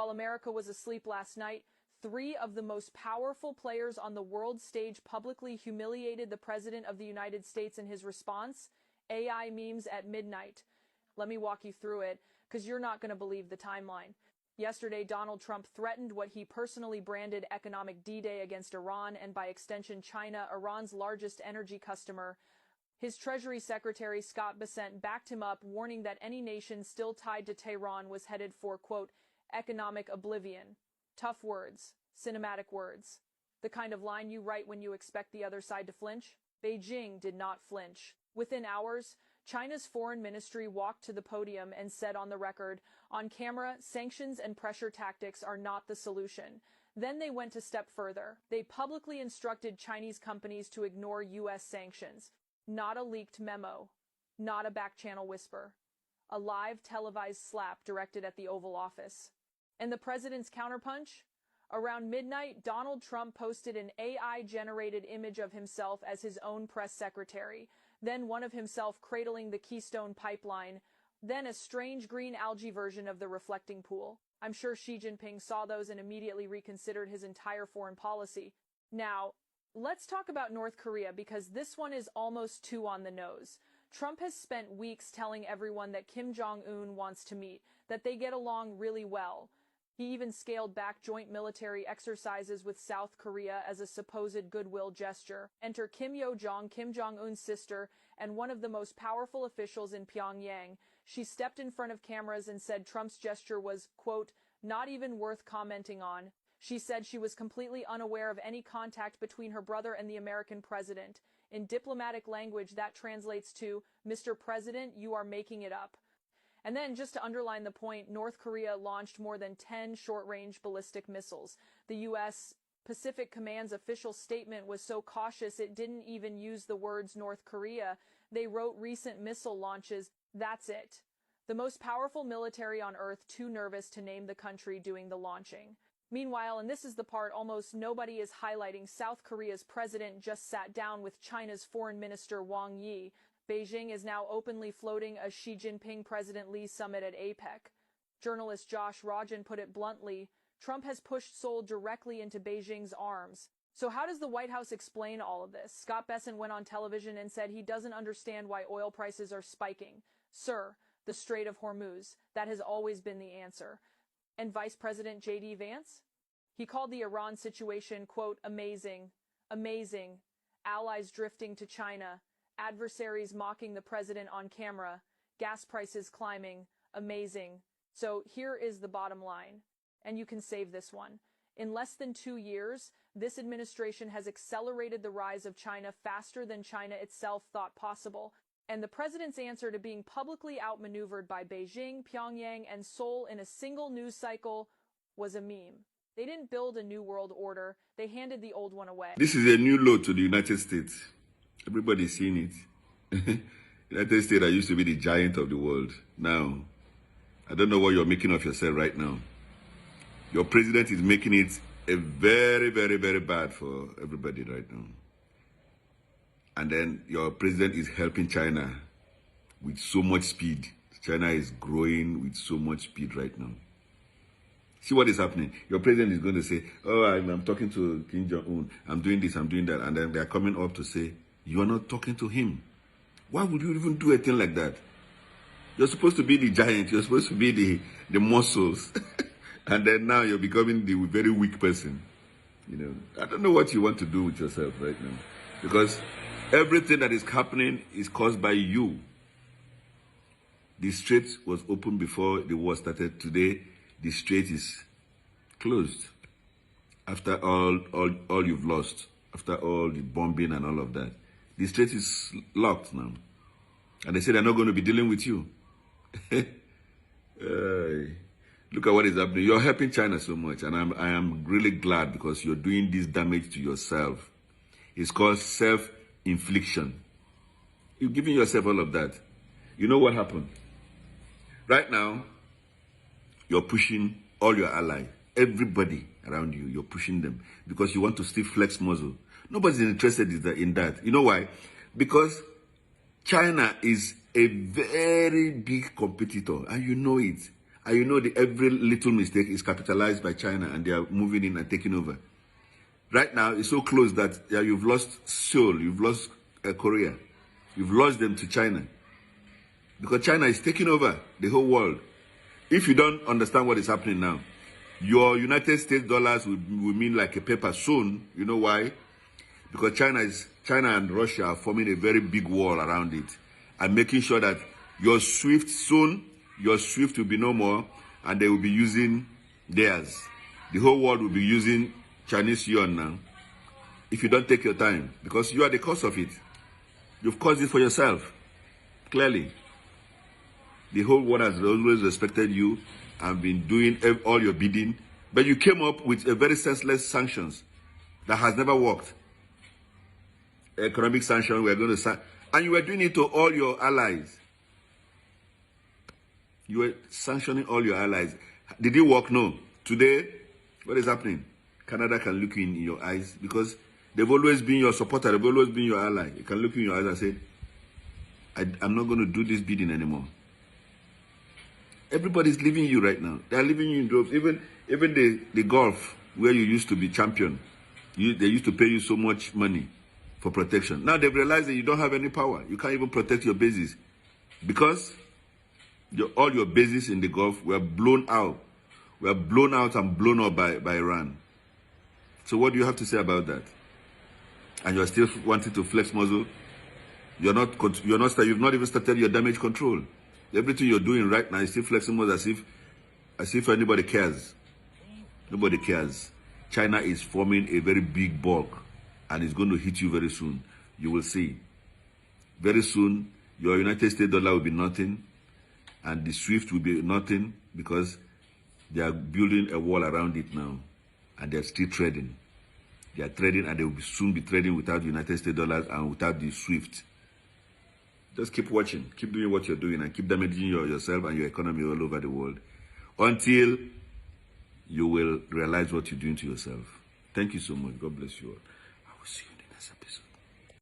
while America was asleep last night, three of the most powerful players on the world stage publicly humiliated the President of the United States in his response. AI memes at midnight. Let me walk you through it, because you're not going to believe the timeline. Yesterday, Donald Trump threatened what he personally branded economic D-Day against Iran and by extension China, Iran's largest energy customer. His Treasury Secretary Scott Bessent backed him up, warning that any nation still tied to Tehran was headed for, quote, economic oblivion. Tough words, cinematic words. The kind of line you write when you expect the other side to flinch. Beijing did not flinch. Within hours, China's foreign ministry walked to the podium and said on the record, on camera, sanctions and pressure tactics are not the solution. Then they went a step further. They publicly instructed Chinese companies to ignore U.S. sanctions. Not a leaked memo, not a back-channel whisper. A live televised slap directed at the Oval Office. And the president's counterpunch? Around midnight, Donald Trump posted an AI-generated image of himself as his own press secretary, then one of himself cradling the Keystone Pipeline, then a strange green algae version of the reflecting pool. I'm sure Xi Jinping saw those and immediately reconsidered his entire foreign policy. Now, let's talk about North Korea, because this one is almost too on the nose. Trump has spent weeks telling everyone that Kim Jong-un wants to meet, that they get along really well. He even scaled back joint military exercises with South Korea as a supposed goodwill gesture. Enter Kim Yo-jong, Kim Jong-un's sister, and one of the most powerful officials in Pyongyang. She stepped in front of cameras and said Trump's gesture was, quote, not even worth commenting on. She said she was completely unaware of any contact between her brother and the American president. In diplomatic language, that translates to, Mr. President, you are making it up. And then, just to underline the point, North Korea launched more than 10 short-range ballistic missiles. The U.S. Pacific Command's official statement was so cautious it didn't even use the words North Korea. They wrote recent missile launches. That's it. The most powerful military on Earth too nervous to name the country doing the launching. Meanwhile, and this is the part almost nobody is highlighting, South Korea's president just sat down with China's foreign minister Wang Yi. Beijing is now openly floating a Xi Jinping-President Lee summit at APEC. Journalist Josh Rajan put it bluntly, Trump has pushed Seoul directly into Beijing's arms. So how does the White House explain all of this? Scott Bessent went on television and said he doesn't understand why oil prices are spiking. Sir, the Strait of Hormuz, that has always been the answer. And Vice President J.D. Vance? He called the Iran situation, quote, amazing, amazing, allies drifting to China, adversaries mocking the president on camera, gas prices climbing, amazing. So here is the bottom line, and you can save this one. In less than 2 years, this administration has accelerated the rise of China faster than China itself thought possible, and the president's answer to being publicly outmaneuvered by Beijing, Pyongyang, and Seoul in a single news cycle was a meme. They didn't build a new world order, they handed the old one away. This is a new low to the United States. Everybody's seen it. United States that used to be the giant of the world. Now, I don't know what you're making of yourself right now. Your president is making it a very, very, very bad for everybody right now. And then your president is helping China with so much speed. China is growing with so much speed right now. See what is happening. Your president is going to say, oh, I'm talking to Kim Jong-un. I'm doing this, I'm doing that. And then they're coming up to say, you are not talking to him. Why would you even do a thing like that? You're supposed to be the giant. You're supposed to be the muscles. And then now you're becoming the very weak person. You know, I don't know what you want to do with yourself right now. Because everything that is happening is caused by you. The strait was open before the war started. Today, the strait is closed. After all you've lost. After all the bombing and all of that. The strait is locked now. And they say they're not going to be dealing with you. Look at what is happening. You're helping China so much. And I am really glad because you're doing this damage to yourself. It's called self-infliction. You're giving yourself all of that. You know what happened? Right now, you're pushing all your allies. Everybody around you, you're pushing them. Because you want to still flex muscle. Nobody's interested in that. You know why? Because China is a very big competitor, and you know it. And you know that every little mistake is capitalized by China, and they are moving in and taking over. Right now, it's so close that you've lost Seoul, you've lost Korea. You've lost them to China. Because China is taking over the whole world. If you don't understand what is happening now, your United States dollars will mean like a paper soon. You know why? Because China and Russia are forming a very big wall around it and making sure that your SWIFT will be no more, and they will be using theirs. The whole world will be using Chinese yuan now. If you don't take your time, because you are the cause of it. You've caused it for yourself. Clearly. The whole world has always respected you and been doing all your bidding, but you came up with a very senseless sanctions that has never worked. Economic sanctions, we are going to and you were doing it to all your allies. You were sanctioning all your allies. Did it work? No. Today, what is happening? Canada can look you in your eyes because they've always been your supporter. They've always been your ally. You can look in your eyes and say, I'm not going to do this bidding anymore. Everybody's leaving you right now. They're leaving you in droves. Even the golf, where you used to be champion, they used to pay you so much money for protection. Now they've realized that you don't have any power. You can't even protect your bases because all your bases in the Gulf were blown out. Were blown out and blown up by Iran. So what do you have to say about that? And you're still wanting to flex muscle? You've not even started your damage control. Everything you're doing right now is still flexing muscle as if anybody cares. Nobody cares. China is forming a very big bulk and it's going to hit you very soon. You will see. Very soon, your United States dollar will be nothing and the SWIFT will be nothing because they are building a wall around it now and they're still trading. They are trading and they will soon be trading without the United States dollars and without the SWIFT. Just keep watching, keep doing what you're doing and keep damaging yourself and your economy all over the world until you will realize what you're doing to yourself. Thank you so much. God bless you all. I will see you in the next episode.